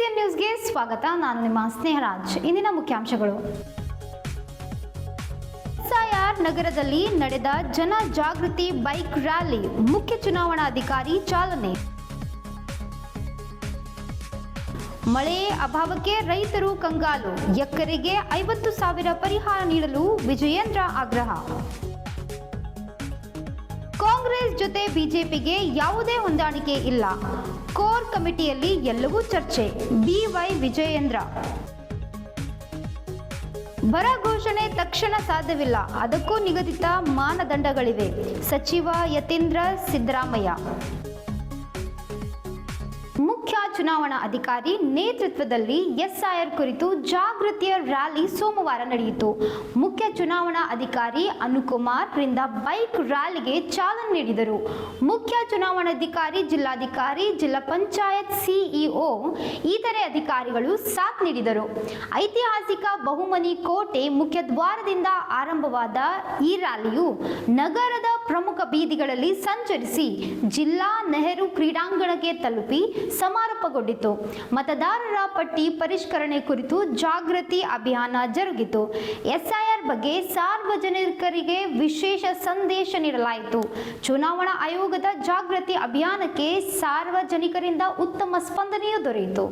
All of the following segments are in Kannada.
PCN ನ್ಯೂಸ್ಗೆ ಸ್ವಾಗತ. ನಾನು ನಿಮ್ಮ ಸ್ನೇಹರಾಜ್. ಇಂದಿನ ಮುಖ್ಯಾಂಶಗಳು. SIR ನಗರದಲ್ಲಿ ನಡೆದ ಜನ ಜಾಗೃತಿ ಬೈಕ್ ರ್ಯಾಲಿ, ಮುಖ್ಯ ಚುನಾವಣಾಧಿಕಾರಿ ಚಾಲನೆ. ಮಳೆ ಅಭಾವಕ್ಕೆ ರೈತರು ಕಂಗಾಲು, ಎಕರೆಗೆ 50,000 ಪರಿಹಾರ ನೀಡಲು ವಿಜಯೇಂದ್ರ ಆಗ್ರಹ. ಕಾಂಗ್ರೆಸ್ ಜೊತೆ ಬಿಜೆಪಿಗೆ ಯಾವುದೇ ಹೊಂದಾಣಿಕೆ ಇಲ್ಲ, ಕೋರ್ ಕಮಿಟಿಯಲ್ಲಿ ಎಲ್ಲವೂ ಚರ್ಚೆ, BY ವಿಜಯೇಂದ್ರ. ಬರ ಘೋಷಣೆ ತಕ್ಷಣ ಸಾಧ್ಯವಿಲ್ಲ, ಅದಕ್ಕೂ ನಿಗದಿತ ಮಾನದಂಡಗಳಿವೆ, ಸಚಿವ ಯತೀಂದ್ರ ಸಿದ್ದರಾಮಯ್ಯ. ಮುಖ್ಯ ಚುನಾವಣಾ ಅಧಿಕಾರಿ ನೇತೃತ್ವದಲ್ಲಿ SIR ಕುರಿತು ಜಾಗೃತಿಯ ರ್ಯಾಲಿ ಸೋಮವಾರ ನಡೆಯಿತು. ಮುಖ್ಯ ಚುನಾವಣಾ ಅಧಿಕಾರಿ ಅನುಕುಮಾರ್ ರಿಂದ ಬೈಕ್ ರ್ಯಾಲಿಗೆ ಚಾಲನೆ ನೀಡಿದರು. ಮುಖ್ಯ ಚುನಾವಣಾಧಿಕಾರಿ, ಜಿಲ್ಲಾಧಿಕಾರಿ, ಜಿಲ್ಲಾ ಪಂಚಾಯತ್ CEO ಇತರೆ ಅಧಿಕಾರಿಗಳು ಸಾಥ್ ನೀಡಿದರು. ಐತಿಹಾಸಿಕ ಬಹುಮನಿ ಕೋಟೆ ಮುಖ್ಯ ದ್ವಾರದಿಂದ ಆರಂಭವಾದ ಈ ರ್ಯಾಲಿಯು ನಗರದ ಪ್ರಮುಖ ಬೀದಿಗಳಲ್ಲಿ ಸಂಚರಿಸಿ ಜಿಲ್ಲಾ ನೆಹರು ಕ್ರೀಡಾಂಗಣಕ್ಕೆ ತಲುಪಿ ಸಮಾರೋಪಗೊಂಡಿತು. ಮತದಾರರ ಪಟ್ಟಿ ಪರಿಷ್ಕರಣೆ ಕುರಿತು ಜಾಗೃತಿ ಅಭಿಯಾನ ಜರುಗಿತು. SIR ಬಗ್ಗೆ ಸಾರ್ವಜನಿಕರಿಗೆ ವಿಶೇಷ ಸಂದೇಶ ನೀಡಲಾಯಿತು. ಚುನಾವಣಾ ಆಯೋಗದ ಜಾಗೃತಿ ಅಭಿಯಾನಕ್ಕೆ ಸಾರ್ವಜನಿಕರಿಂದ ಉತ್ತಮ ಸ್ಪಂದನೆಯೂ ದೊರೆಯಿತು.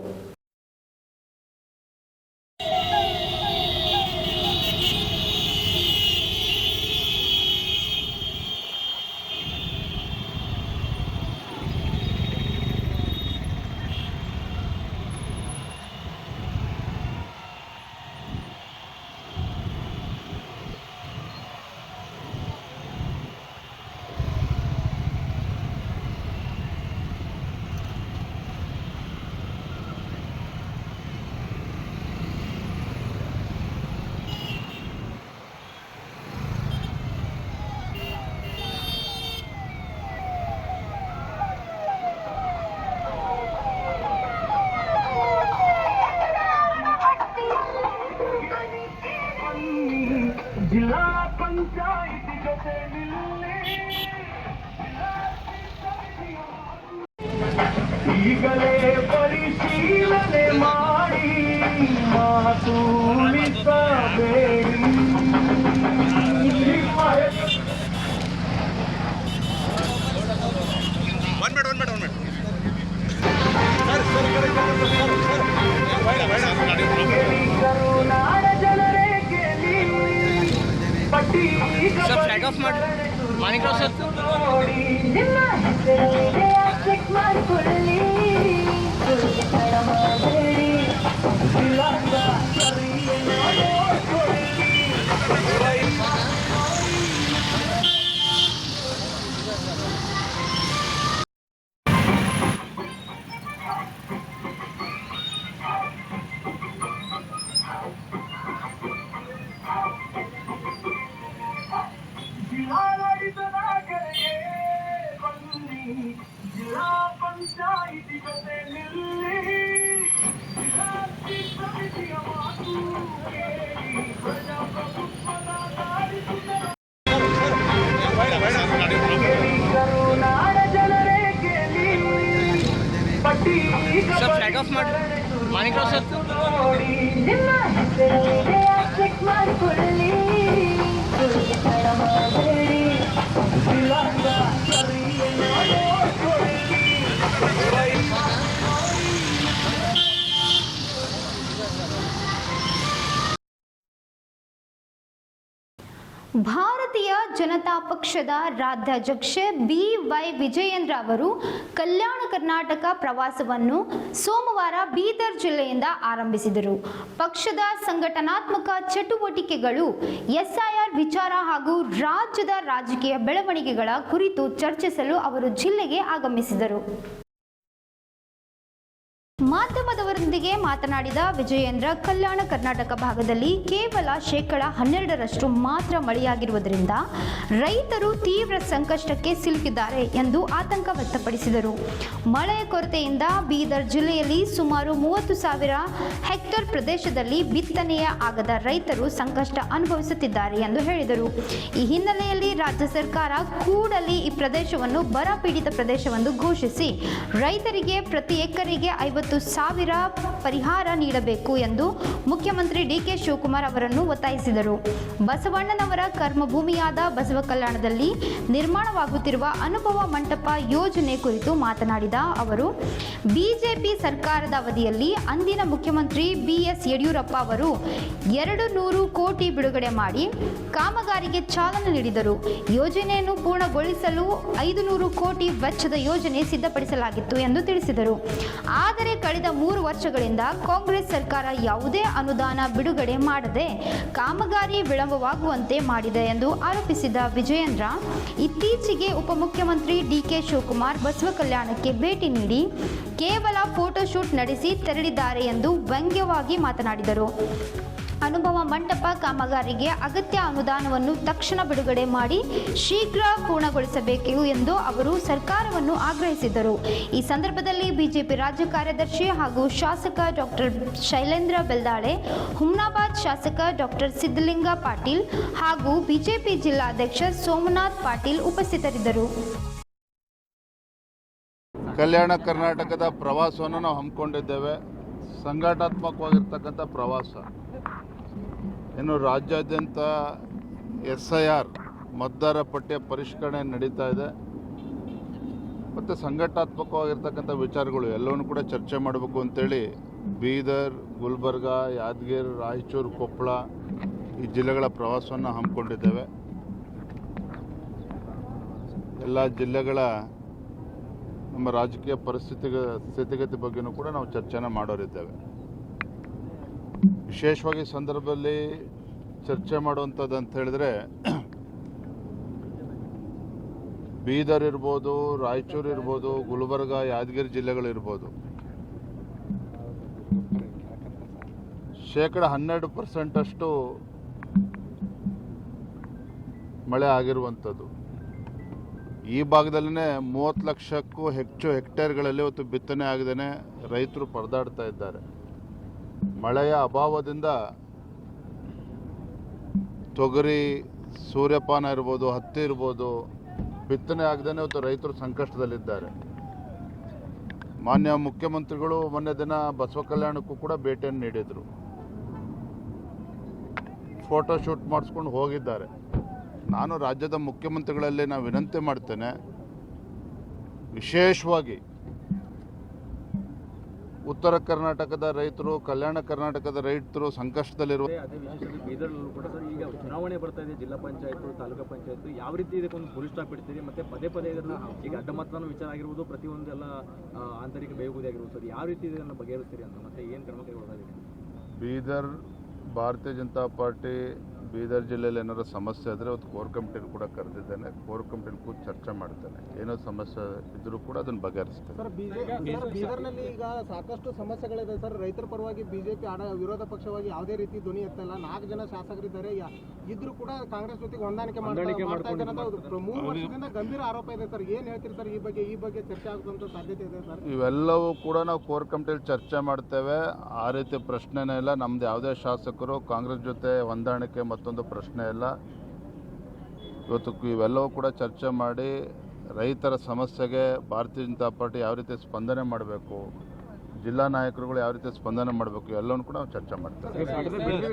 ಜಿಲ್ಲಾ ಪಂಚಾಯಿತಿ ಜೊತೆ ಈಗಲೇ ಪರಿಶೀಲನೆ ಮಾಡಿ ಮಾತು ಉಳಿಸಬೇಡಿ. ಕರುನಾಡ ಜನರೇ ಗೆಲ್ಲಿ ಪಟ್ಟಿ ಫ್ಲಾಗ್ ಆಫ್ ಮಾಡಿ ಮಾನಿಕ್ರಾವ್ ಸರ್ ನೋಡಿ ನಿಮ್ಮ ಹೆಸರಿದೆ ಚೆಕ್ ಮಾಡಿಕೊಳ್ಳಿ, ತಡ ಮಾಡಬೇಡಿ. ಇಲಾಖ ಸರಿಯನ್ನು ನೋಡ್ಕೊಳ್ಳಿ. ಜಿಲ್ಲಾಡಳಿತದ ಕರೆಗೆ ಬನ್ನಿ, ಜಿಲ್ಲಾ ಪಂಚಾಯಿತಿ ಜೊತೆ ನಿಲ್ಲಿ, ಜಿಲ್ಲಾಸ್ತಿ ಸಮಿತಿಯ ಮಾತು ಕೇಳಿ, ಪ್ರಜಾಪ್ರಭುತ್ವದ ದಾರಿ ಕರುನಾಡ ಜನರೇ ಗೆಲ್ಲಿ ಪಟ್ಟಿ ಫ್ಲಾಗ್ ಆಫ್ ಮಾಡಿ ಮಾನಿಕ್ರಾವ್ ಸರ್ ನೋಡಿ ನಿಮ್ಮ ಹೆಸರಿದೆ ಚೆಕ್ ಮಾಡಿಕೊಳ್ಳಿ, ತಡ ಮಾಡಬೇಡಿ. ಇಲಾಖ ಸರಿಯನ್ನು ನೋಡ್ಕೊಳ್ಳಿ. ಭಾರತೀಯ ಜನತಾ ಪಕ್ಷದ ರಾಜ್ಯಾಧ್ಯಕ್ಷ BY ವಿಜಯೇಂದ್ರ ಅವರು ಕಲ್ಯಾಣ ಕರ್ನಾಟಕ ಪ್ರವಾಸವನ್ನು ಸೋಮವಾರ ಬೀದರ್ ಜಿಲ್ಲೆಯಿಂದ ಆರಂಭಿಸಿದರು. ಪಕ್ಷದ ಸಂಘಟನಾತ್ಮಕ ಚಟುವಟಿಕೆಗಳು, SIR ವಿಚಾರ ಹಾಗೂ ರಾಜ್ಯದ ರಾಜಕೀಯ ಬೆಳವಣಿಗೆಗಳ ಕುರಿತು ಚರ್ಚಿಸಲು ಅವರು ಜಿಲ್ಲೆಗೆ ಆಗಮಿಸಿದರು. ಮಾಧ್ಯಮದವರೊಂದಿಗೆ ಮಾತನಾಡಿದ ವಿಜಯೇಂದ್ರ, ಕಲ್ಯಾಣ ಕರ್ನಾಟಕ ಭಾಗದಲ್ಲಿ ಕೇವಲ 12% ಮಾತ್ರ ಮಳೆಯಾಗಿರುವುದರಿಂದ ರೈತರು ತೀವ್ರ ಸಂಕಷ್ಟಕ್ಕೆ ಸಿಲುಕಿದ್ದಾರೆ ಎಂದು ಆತಂಕ ವ್ಯಕ್ತಪಡಿಸಿದರು. ಮಳೆಯ ಕೊರತೆಯಿಂದ ಬೀದರ್ ಜಿಲ್ಲೆಯಲ್ಲಿ ಸುಮಾರು 30,000 ಹೆಕ್ಟೇರ್ ಪ್ರದೇಶದಲ್ಲಿ ಬಿತ್ತನೆಯ ಆಗದ ರೈತರು ಸಂಕಷ್ಟ ಅನುಭವಿಸುತ್ತಿದ್ದಾರೆ ಎಂದು ಹೇಳಿದರು. ಈ ಹಿನ್ನೆಲೆಯಲ್ಲಿ ರಾಜ್ಯ ಸರ್ಕಾರ ಕೂಡಲೇ ಈ ಪ್ರದೇಶವನ್ನು ಬರ ಪೀಡಿತ ಪ್ರದೇಶವೆಂದು ಘೋಷಿಸಿ ರೈತರಿಗೆ ಪ್ರತಿ ಎಕರೆಗೆ 50,000 ಸಾವಿರ ಪರಿಹಾರ ನೀಡಬೇಕು ಎಂದು ಮುಖ್ಯಮಂತ್ರಿ ಡಿಕೆ ಶಿವಕುಮಾರ್ ಅವರನ್ನು ಒತ್ತಾಯಿಸಿದರು. ಬಸವಣ್ಣನವರ ಕರ್ಮಭೂಮಿಯಾದ ಬಸವ ಕಲ್ಯಾಣದಲ್ಲಿ ನಿರ್ಮಾಣವಾಗುತ್ತಿರುವ ಅನುಭವ ಮಂಟಪ ಯೋಜನೆ ಕುರಿತು ಮಾತನಾಡಿದ ಅವರು, ಬಿಜೆಪಿ ಸರ್ಕಾರದ ಅವಧಿಯಲ್ಲಿ ಅಂದಿನ ಮುಖ್ಯಮಂತ್ರಿ BS ಯಡಿಯೂರಪ್ಪ ಅವರು 200 ಕೋಟಿ ಬಿಡುಗಡೆ ಮಾಡಿ ಕಾಮಗಾರಿಗೆ ಚಾಲನೆ ನೀಡಿದರು. ಯೋಜನೆಯನ್ನು ಪೂರ್ಣಗೊಳಿಸಲು 500 ಕೋಟಿ ವೆಚ್ಚದ ಯೋಜನೆ ಸಿದ್ಧಪಡಿಸಲಾಗಿತ್ತು ಎಂದು ತಿಳಿಸಿದರು. ಆದರೆ ಕಳೆದ 3 ವರ್ಷಗಳಿಂದ ಕಾಂಗ್ರೆಸ್ ಸರ್ಕಾರ ಯಾವುದೇ ಅನುದಾನ ಬಿಡುಗಡೆ ಮಾಡದೆ ಕಾಮಗಾರಿ ವಿಳಂಬವಾಗುವಂತೆ ಮಾಡಿದೆ ಎಂದು ಆರೋಪಿಸಿದ ವಿಜಯೇಂದ್ರ, ಇತ್ತೀಚೆಗೆ ಉಪಮುಖ್ಯಮಂತ್ರಿ ಡಿಕೆ ಶಿವಕುಮಾರ್ ಬಸವ ಕಲ್ಯಾಣಕ್ಕೆ ಭೇಟಿ ನೀಡಿ ಕೇವಲ ಫೋಟೋಶೂಟ್ ನಡೆಸಿ ತೆರಳಿದ್ದಾರೆ ಎಂದು ವ್ಯಂಗ್ಯವಾಗಿ ಮಾತನಾಡಿದರು. ಅನುಭವ ಮಂಟಪ ಕಾಮಗಾರಿಗೆ ಅಗತ್ಯ ಅನುದಾನವನ್ನು ತಕ್ಷಣ ಬಿಡುಗಡೆ ಮಾಡಿ ಶೀಘ್ರ ಪೂರ್ಣಗೊಳಿಸಬೇಕು ಎಂದು ಅವರು ಸರ್ಕಾರವನ್ನು ಆಗ್ರಹಿಸಿದರು. ಈ ಸಂದರ್ಭದಲ್ಲಿ ಬಿಜೆಪಿ ರಾಜ್ಯ ಕಾರ್ಯದರ್ಶಿ ಹಾಗೂ ಶಾಸಕ ಡಾಕ್ಟರ್ ಶೈಲೇಂದ್ರ ಬೆಲ್ದಾಳೆ, ಹುಮ್ನಾಬಾದ್ ಶಾಸಕ ಡಾಕ್ಟರ್ ಸಿದ್ದಲಿಂಗ ಪಾಟೀಲ್ ಹಾಗೂ ಬಿಜೆಪಿ ಜಿಲ್ಲಾಧ್ಯಕ್ಷ ಸೋಮನಾಥ್ ಪಾಟೀಲ್ ಉಪಸ್ಥಿತರಿದ್ದರು. ಕಲ್ಯಾಣ ಕರ್ನಾಟಕದ ಪ್ರವಾಸವನ್ನು ನಾವು ಹಮ್ಮಿಕೊಂಡಿದ್ದೇವೆ. ಸಂಘಟನಾತ್ಮಕವಾಗಿರ್ತಕ್ಕಂಥ ಪ್ರವಾಸ. ಇನ್ನು ರಾಜ್ಯಾದ್ಯಂತ SIR ಮತದಾರ ಪಟ್ಟಿಯ ಪರಿಷ್ಕರಣೆ ನಡೀತಾ ಇದೆ ಮತ್ತು ಸಂಘಟನಾತ್ಮಕವಾಗಿರ್ತಕ್ಕಂಥ ವಿಚಾರಗಳು ಎಲ್ಲವನ್ನೂ ಕೂಡ ಚರ್ಚೆ ಮಾಡಬೇಕು ಅಂತೇಳಿ ಬೀದರ್, ಗುಲ್ಬರ್ಗ, ಯಾದಗಿರಿ, ರಾಯಚೂರು, ಕೊಪ್ಪಳ ಈ ಜಿಲ್ಲೆಗಳ ಪ್ರವಾಸವನ್ನು ಹಮ್ಮಿಕೊಂಡಿದ್ದೇವೆ. ಎಲ್ಲ ಜಿಲ್ಲೆಗಳ ನಮ್ಮ ರಾಜಕೀಯ ಸ್ಥಿತಿಗತಿ ಬಗ್ಗೆಯೂ ಕೂಡ ನಾವು ಚರ್ಚೆನ ಮಾಡೋರಿದ್ದೇವೆ. ವಿಶೇಷವಾಗಿ ಸಂದರ್ಭದಲ್ಲಿ ಚರ್ಚೆ ಮಾಡುವಂಥದ್ದು ಅಂತ ಹೇಳಿದ್ರೆ ಬೀದರ್ ಇರ್ಬೋದು, ರಾಯಚೂರು ಇರ್ಬೋದು, ಗುಲ್ಬರ್ಗ, ಯಾದಗಿರಿ ಜಿಲ್ಲೆಗಳಿರ್ಬೋದು, 12% ಅಷ್ಟು ಮಳೆ ಆಗಿರುವಂಥದ್ದು. ಈ ಭಾಗದಲ್ಲೇ 30 ಲಕ್ಷಕ್ಕೂ ಹೆಚ್ಚು ಹೆಕ್ಟೇರ್ಗಳಲ್ಲಿ ಇವತ್ತು ಬಿತ್ತನೆ ಆಗದೇನೆ ರೈತರು ಪರದಾಡ್ತಾ ಇದ್ದಾರೆ. ಮಳೆಯ ಅಭಾವದಿಂದ ತೊಗರಿ, ಸೂರ್ಯಪಾನ ಇರ್ಬೋದು, ಹತ್ತಿ ಇರ್ಬೋದು, ಬಿತ್ತನೆ ಆಗದೇನೆ ಇವತ್ತು ರೈತರು ಸಂಕಷ್ಟದಲ್ಲಿದ್ದಾರೆ. ಮಾನ್ಯ ಮುಖ್ಯಮಂತ್ರಿಗಳು ಮೊನ್ನೆ ದಿನ ಬಸವ ಕಲ್ಯಾಣಕ್ಕೂ ಕೂಡ ಭೇಟಿಯನ್ನು ನೀಡಿದರು. ಫೋಟೋಶೂಟ್ ಮಾಡಿಸ್ಕೊಂಡು ಹೋಗಿದ್ದಾರೆ. ನಾನು ರಾಜ್ಯದ ಮುಖ್ಯಮಂತ್ರಿಗಳಲ್ಲಿ ನಾನು ವಿನಂತಿ ಮಾಡ್ತೇನೆ, ವಿಶೇಷವಾಗಿ ಉತ್ತರ ಕರ್ನಾಟಕದ ರೈತರು, ಕಲ್ಯಾಣ ಕರ್ನಾಟಕದ ರೈತರು ಸಂಕಷ್ಟದಲ್ಲಿರುವ ಬೀದರ್ನಲ್ಲೂ ಕೂಡ ಸರ್ ಈಗ ಚುನಾವಣೆ ಬರ್ತಾ ಇದೆ, ಜಿಲ್ಲಾ ಪಂಚಾಯತ್, ತಾಲೂಕು ಪಂಚಾಯತ್, ಯಾವ ರೀತಿ ಇದಕ್ಕೊಂದು ಫುಲ್ ಸ್ಟಾಪ್ ಇಡ್ತೀರಿ? ಮತ್ತೆ ಪದೇ ಪದೇ ಇದನ್ನು ಈಗ ಅಡ್ಡ ಮತದಾನ ವಿಚಾರ ಆಗಿರ್ಬೋದು, ಪ್ರತಿಯೊಂದೆಲ್ಲ ಆಂತರಿಕ ಬೇಗುದಿ ಆಗಿರ್ಬೋದು ಸರ್, ಯಾವ ರೀತಿ ಇದನ್ನು ಬಗೆಹರಿಸ್ತೀರಿ ಅಂತ ಮತ್ತೆ ಏನು ಕ್ರಮ ಕೈಗೊಳ್ಳೋದಾಗಿದೆ? ಬೀದರ್ ಭಾರತೀಯ ಜನತಾ ಪಾರ್ಟಿ ಬೀದರ್ ಜಿಲ್ಲೆಯಲ್ಲಿ ಏನಾದ್ರು ಸಮಸ್ಯೆ ಆದರೆ ಅವತ್ತು ಕೋರ್ ಕಮಿಟಿನ ಕೂಡ ಕರೆದಿದ್ದೇನೆ. ಕೋರ್ ಕಮಿಟಿನ ಕೂಡ ಚರ್ಚೆ ಮಾಡ್ತೇನೆ. ಏನೋ ಸಮಸ್ಯೆ ಇದ್ರೂ ಕೂಡ ಅದನ್ನು ಬಗೆಹರಿಸ್ತೇನೆ. ಸರ್, ಬೀದರ್ನಲ್ಲಿ ಈಗ ಸಾಕಷ್ಟು ಸಮಸ್ಯೆಗಳಿದೆ ಸರ್. ರೈತರ ಪರವಾಗಿ ಬಿಜೆಪಿ ವಿರೋಧ ಪಕ್ಷವಾಗಿ ಯಾವುದೇ ರೀತಿ ಧ್ವನಿ ಎತ್ತಲ್ಲ. 4 ಜನ ಶಾಸಕರಿದ್ದಾರೆ, ಇದ್ರೂ ಕೂಡ ಕಾಂಗ್ರೆಸ್ ಜೊತೆಗೆ ಹೊಂದಾಣಿಕೆ ಮಾಡ್ತಾ ಇದ್ದಾರೆ ಅಂತ 3 ವರ್ಷದಿಂದ ಗಂಭೀರ ಆರೋಪ ಇದೆ ಸರ್. ಏನು ಹೇಳ್ತೀರಿ ಸರ್ ಈ ಬಗ್ಗೆ ಚರ್ಚೆ ಆಗುವಂತ ಸಾಧ್ಯತೆ ಇದೆ ಸರ್? ಇವೆಲ್ಲವೂ ಕೂಡ ನಾವು ಕೋರ್ ಕಮಿಟಿಯಲ್ಲಿ ಚರ್ಚೆ ಮಾಡ್ತೇವೆ. ಆ ರೀತಿ ಪ್ರಶ್ನೆನೇ ಇಲ್ಲ. ನಮ್ದು ಯಾವುದೇ ಶಾಸಕರು ಕಾಂಗ್ರೆಸ್ ಜೊತೆ ಹೊಂದಾಣಿಕೆ ಮತ್ತೊಂದು ಪ್ರಶ್ನೆ ಇಲ್ಲ. ಇವತ್ತು ಇವೆಲ್ಲವೂ ಕೂಡ ಚರ್ಚೆ ಮಾಡಿ ರೈತರ ಸಮಸ್ಯೆಗೆ ಭಾರತೀಯ ಜನತಾ ಪಾರ್ಟಿ ಯಾವ ರೀತಿ ಸ್ಪಂದನೆ ಮಾಡಬೇಕು, ಜಿಲ್ಲಾ ನಾಯಕರುಗಳು ಯಾವ ರೀತಿ ಸ್ಪಂದನೆ ಮಾಡಬೇಕು, ಎಲ್ಲವನ್ನೂ ಕೂಡ ನಾವು ಚರ್ಚೆ ಮಾಡ್ತೇವೆ.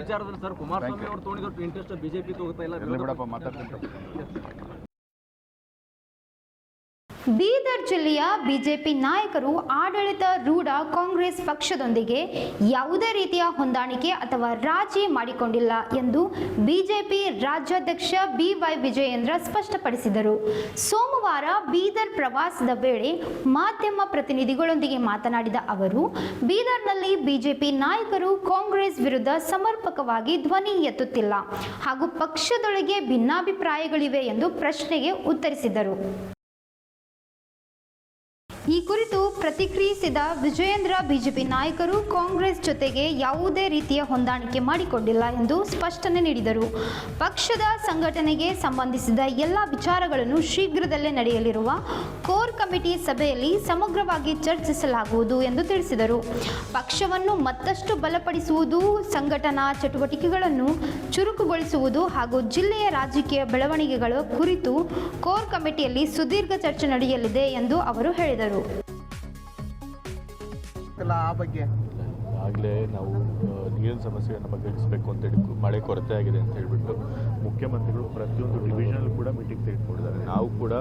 ವಿಚಾರದಲ್ಲಿ ಸರ್ ಕುಮಾರಸ್ವಾಮಿ ಅವರು ತಗೊಂಡಿದ್ದು ಇಂಟ್ರೆಸ್ಟ್ ಬಿಜೆಪಿ ತಗೋತಾ ಇಲ್ಲ, ಬಿಡಪ್ಪ ಮಾತಾಡ್ತೀನಿ. ಬೀದರ್ ಜಿಲ್ಲೆಯ ಬಿಜೆಪಿ ನಾಯಕರು ಆಡಳಿತ ರೂಢ ಕಾಂಗ್ರೆಸ್ ಪಕ್ಷದೊಂದಿಗೆ ಯಾವುದೇ ರೀತಿಯ ಹೊಂದಾಣಿಕೆ ಅಥವಾ ರಾಜಿ ಮಾಡಿಕೊಂಡಿಲ್ಲ ಎಂದು ಬಿಜೆಪಿ ರಾಜ್ಯಾಧ್ಯಕ್ಷ BY ವಿಜಯೇಂದ್ರ ಸ್ಪಷ್ಟಪಡಿಸಿದರು. ಸೋಮವಾರ ಬೀದರ್ ಪ್ರವಾಸದ ವೇಳೆ ಮಾಧ್ಯಮ ಪ್ರತಿನಿಧಿಗಳೊಂದಿಗೆ ಮಾತನಾಡಿದ ಅವರು, ಬೀದರ್ನಲ್ಲಿ ಬಿಜೆಪಿ ನಾಯಕರು ಕಾಂಗ್ರೆಸ್ ವಿರುದ್ಧ ಸಮರ್ಪಕವಾಗಿ ಧ್ವನಿ ಎತ್ತುತ್ತಿಲ್ಲ ಹಾಗೂ ಪಕ್ಷದೊಳಗೆ ಭಿನ್ನಾಭಿಪ್ರಾಯಗಳಿವೆ ಎಂದು ಪ್ರಶ್ನೆಗೆ ಉತ್ತರಿಸಿದರು. ಈ ಕುರಿತು ಪ್ರತಿಕ್ರಿಯಿಸಿದ ವಿಜಯೇಂದ್ರ, ಬಿಜೆಪಿ ನಾಯಕರು ಕಾಂಗ್ರೆಸ್ ಜೊತೆಗೆ ಯಾವುದೇ ರೀತಿಯ ಹೊಂದಾಣಿಕೆ ಮಾಡಿಕೊಂಡಿಲ್ಲ ಎಂದು ಸ್ಪಷ್ಟನೆ ನೀಡಿದರು. ಪಕ್ಷದ ಸಂಘಟನೆಗೆ ಸಂಬಂಧಿಸಿದ ಎಲ್ಲ ವಿಚಾರಗಳನ್ನು ಶೀಘ್ರದಲ್ಲೇ ನಡೆಯಲಿರುವ ಕೋರ್ ಕಮಿಟಿ ಸಭೆಯಲ್ಲಿ ಸಮಗ್ರವಾಗಿ ಚರ್ಚಿಸಲಾಗುವುದು ಎಂದು ತಿಳಿಸಿದರು. ಪಕ್ಷವನ್ನು ಮತ್ತಷ್ಟು ಬಲಪಡಿಸುವುದು, ಸಂಘಟನಾ ಚಟುವಟಿಕೆಗಳನ್ನು ಚುರುಕುಗೊಳಿಸುವುದು ಹಾಗೂ ಜಿಲ್ಲೆಯ ರಾಜಕೀಯ ಬೆಳವಣಿಗೆಗಳ ಕುರಿತು ಕೋರ್ ಕಮಿಟಿಯಲ್ಲಿ ಸುದೀರ್ಘ ಚರ್ಚೆ ನಡೆಯಲಿದೆ ಎಂದು ಅವರು ಹೇಳಿದರು. ಇತ್ತಲ್ಲ ಆ ಬಗ್ಗೆ ಆಗಲೇ ನಾವು ನೀರಿನ ಸಮಸ್ಯೆಯನ್ನು ಬಗೆಹರಿಸಬೇಕು ಅಂತೇಳಿ ಮಳೆ ಕೊರತೆ ಆಗಿದೆ ಅಂತ ಹೇಳಿಬಿಟ್ಟು ಮುಖ್ಯಮಂತ್ರಿಗಳು ಪ್ರತಿಯೊಂದು ಡಿವಿಷನಲ್ಲೂ ಕೂಡ ಮೀಟಿಂಗ್ ತೆಗೆದುಕೊಂಡಿದ್ದಾರೆ. ನಾವು ಕೂಡ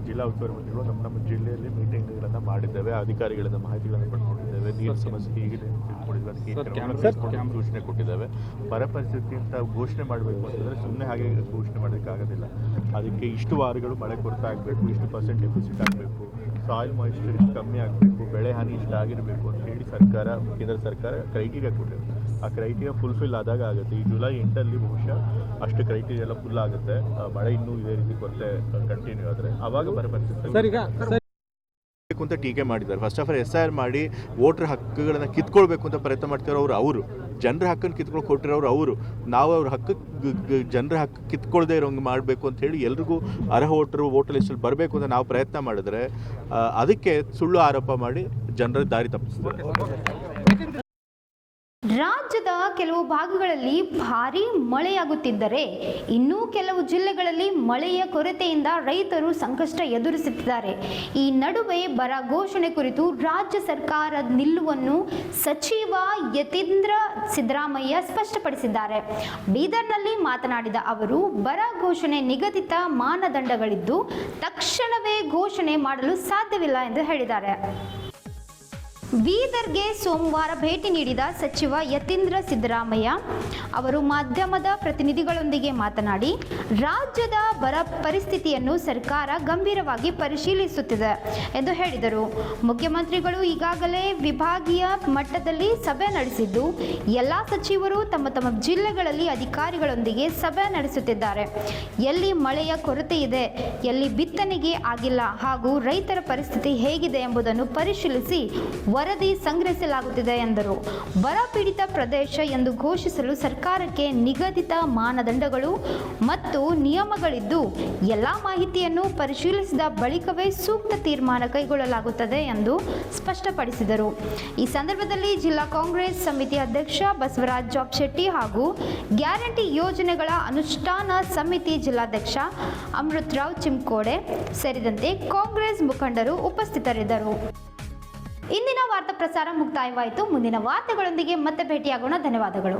ಜಿಲ್ಲಾ ಉಸ್ತುವಾರಿ ಮಂತ್ರಿಗಳು ನಮ್ಮ ಜಿಲ್ಲೆಯಲ್ಲಿ ಮೀಟಿಂಗ್ಗಳನ್ನು ಮಾಡಿದ್ದೇವೆ, ಅಧಿಕಾರಿಗಳಿಂದ ಮಾಹಿತಿಗಳನ್ನು ಪಡ್ಕೊಂಡಿದ್ದೇವೆ, ನೀರಿನ ಸಮಸ್ಯೆ ಹೇಗಿದೆ ಅಂತ ತಿಳ್ಕೊಂಡಿದ್ದೇವೆ, ಅದಕ್ಕೆ ಸೂಚನೆ ಕೊಟ್ಟಿದ್ದೇವೆ. ಬರ ಪರಿಸ್ಥಿತಿ ಅಂತ ಘೋಷಣೆ ಮಾಡಬೇಕು ಅಂತಂದರೆ ಸುಮ್ಮನೆ ಹಾಗೆ ಘೋಷಣೆ ಮಾಡೋದಕ್ಕಾಗೋದಿಲ್ಲ. ಅದಕ್ಕೆ ಇಷ್ಟು ವಾರಗಳು ಮಳೆ ಕೊರತೆ ಆಗಬೇಕು, ಇಷ್ಟು ಪರ್ಸೆಂಟ್ ಡೆಫಿಸಿಟ್ ಆಗಬೇಕು, ಸಾಯಿಲ್ ಮಾಯಿಶ್ಚರ್ ಇಷ್ಟು ಕಮ್ಮಿ ಆಗಬೇಕು, ಬೆಳೆ ಹಾನಿ ಇಷ್ಟು ಆಗಿರಬೇಕು ಅಂತ ಹೇಳಿ ಕೇಂದ್ರ ಸರ್ಕಾರ ಕ್ರೈಟೀರಿಯಾ ಕೊಟ್ಟಿದೆ. ಆ ಕ್ರೈಟೀರಿಯಾ ಫುಲ್ಫಿಲ್ ಆದಾಗ ಆಗುತ್ತೆ. ಈ ಜುಲೈ 8 ಬಹುಶಃ ಅಷ್ಟು ಕ್ರೈಟೀರಿಯಾ ಎಲ್ಲ ಫುಲ್ ಆಗುತ್ತೆ. ಮಳೆ ಇನ್ನೂ ಇದೇ ರೀತಿ ಕೊರತೆ ಕಂಟಿನ್ಯೂ ಆದರೆ ಆವಾಗ ಬರ ಪರಿಸ್ಥಿತಿ ಅಂತ ಟೀಕೆ ಮಾಡಿದ್ದಾರೆ. ಫಸ್ಟ್ ಆಫ್ ಆಲ್ SIR ಮಾಡಿ ವೋಟರ್ ಹಕ್ಕುಗಳನ್ನು ಕಿತ್ಕೊಳ್ಬೇಕು ಅಂತ ಪ್ರಯತ್ನ ಮಾಡ್ತಿರೋರು ಅವರು, ಜನರ ಹಕ್ಕನ್ನು ಕಿತ್ಕೊಂಡು ಕೊಟ್ಟಿರೋರು ಅವರು. ನಾವು ಅವ್ರ ಜನರ ಹಕ್ಕು ಕಿತ್ಕೊಳ್ಳದೆ ಇರೋಂಗೆ ಮಾಡಬೇಕು ಅಂತ ಹೇಳಿ ಎಲ್ರಿಗೂ ಅರ್ಹ ವೋಟರ್ ಲಿಸ್ಟಲ್ಲಿ ಬರಬೇಕು ಅಂತ ನಾವು ಪ್ರಯತ್ನ ಮಾಡಿದ್ರೆ ಅದಕ್ಕೆ ಸುಳ್ಳು ಆರೋಪ ಮಾಡಿ ಜನರ ದಾರಿ ತಪ್ಪಿಸ್ತಾರೆ. ರಾಜ್ಯದ ಕೆಲವು ಭಾಗಗಳಲ್ಲಿ ಭಾರೀ ಮಳೆಯಾಗುತ್ತಿದ್ದರೆ ಇನ್ನೂ ಕೆಲವು ಜಿಲ್ಲೆಗಳಲ್ಲಿ ಮಳೆಯ ಕೊರತೆಯಿಂದ ರೈತರು ಸಂಕಷ್ಟ ಎದುರಿಸುತ್ತಿದ್ದಾರೆ. ಈ ನಡುವೆ ಬರ ಘೋಷಣೆ ಕುರಿತು ರಾಜ್ಯ ಸರ್ಕಾರದ ನಿಲುವನ್ನು ಸಚಿವ ಯತೀಂದ್ರ ಸಿದ್ದರಾಮಯ್ಯ ಸ್ಪಷ್ಟಪಡಿಸಿದ್ದಾರೆ. ಬೀದರ್ನಲ್ಲಿ ಮಾತನಾಡಿದ ಅವರು, ಬರ ಘೋಷಣೆ ನಿಗದಿತ ಮಾನದಂಡಗಳಿದ್ದು ತಕ್ಷಣವೇ ಘೋಷಣೆ ಮಾಡಲು ಸಾಧ್ಯವಿಲ್ಲ ಎಂದು ಹೇಳಿದ್ದಾರೆ. ಬೀದರ್ಗೆ ಸೋಮವಾರ ಭೇಟಿ ನೀಡಿದ ಸಚಿವ ಯತೀಂದ್ರ ಸಿದ್ದರಾಮಯ್ಯ ಅವರು ಮಾಧ್ಯಮದ ಪ್ರತಿನಿಧಿಗಳೊಂದಿಗೆ ಮಾತನಾಡಿ, ರಾಜ್ಯದ ಬರ ಪರಿಸ್ಥಿತಿಯನ್ನು ಸರ್ಕಾರ ಗಂಭೀರವಾಗಿ ಪರಿಶೀಲಿಸುತ್ತಿದೆ ಎಂದು ಹೇಳಿದರು. ಮುಖ್ಯಮಂತ್ರಿಗಳು ಈಗಾಗಲೇ ವಿಭಾಗೀಯ ಮಟ್ಟದಲ್ಲಿ ಸಭೆ ನಡೆಸಿದ್ದು, ಎಲ್ಲ ಸಚಿವರು ತಮ್ಮ ತಮ್ಮ ಜಿಲ್ಲೆಗಳಲ್ಲಿ ಅಧಿಕಾರಿಗಳೊಂದಿಗೆ ಸಭೆ ನಡೆಸುತ್ತಿದ್ದಾರೆ. ಎಲ್ಲಿ ಮಳೆಯ ಕೊರತೆ ಇದೆ, ಎಲ್ಲಿ ಬಿತ್ತನೆಗೆ ಆಗಿಲ್ಲ ಹಾಗೂ ರೈತರ ಪರಿಸ್ಥಿತಿ ಹೇಗಿದೆ ಎಂಬುದನ್ನು ಪರಿಶೀಲಿಸಿ ವರದಿ ಸಂಗ್ರಹಿಸಲಾಗುತ್ತಿದೆ ಎಂದರು. ಬರ ಪೀಡಿತ ಪ್ರದೇಶ ಎಂದು ಘೋಷಿಸಲು ಸರ್ಕಾರಕ್ಕೆ ನಿಗದಿತ ಮಾನದಂಡಗಳು ಮತ್ತು ನಿಯಮಗಳಿದ್ದು, ಎಲ್ಲ ಮಾಹಿತಿಯನ್ನು ಪರಿಶೀಲಿಸಿದ ಬಳಿಕವೇ ಸೂಕ್ತ ತೀರ್ಮಾನ ಕೈಗೊಳ್ಳಲಾಗುತ್ತದೆ ಎಂದು ಸ್ಪಷ್ಟಪಡಿಸಿದರು. ಈ ಸಂದರ್ಭದಲ್ಲಿ ಜಿಲ್ಲಾ ಕಾಂಗ್ರೆಸ್ ಸಮಿತಿ ಅಧ್ಯಕ್ಷ ಬಸವರಾಜ್ ಜಾಬ್ಶೆಟ್ಟಿ ಹಾಗೂ ಗ್ಯಾರಂಟಿ ಯೋಜನೆಗಳ ಅನುಷ್ಠಾನ ಸಮಿತಿ ಜಿಲ್ಲಾಧ್ಯಕ್ಷ ಅಮೃತರಾವ್ ಚಿಮ್ಕೋಡೆ ಸೇರಿದಂತೆ ಕಾಂಗ್ರೆಸ್ ಮುಖಂಡರು ಉಪಸ್ಥಿತರಿದ್ದರು. ಇಂದಿನ ವಾರ್ತಾ ಪ್ರಸಾರ ಮುಕ್ತಾಯವಾಯಿತು. ಮುಂದಿನ ವಾರ್ತೆಗಳೊಂದಿಗೆ ಮತ್ತೆ ಭೇಟಿಯಾಗೋಣ. ಧನ್ಯವಾದಗಳು.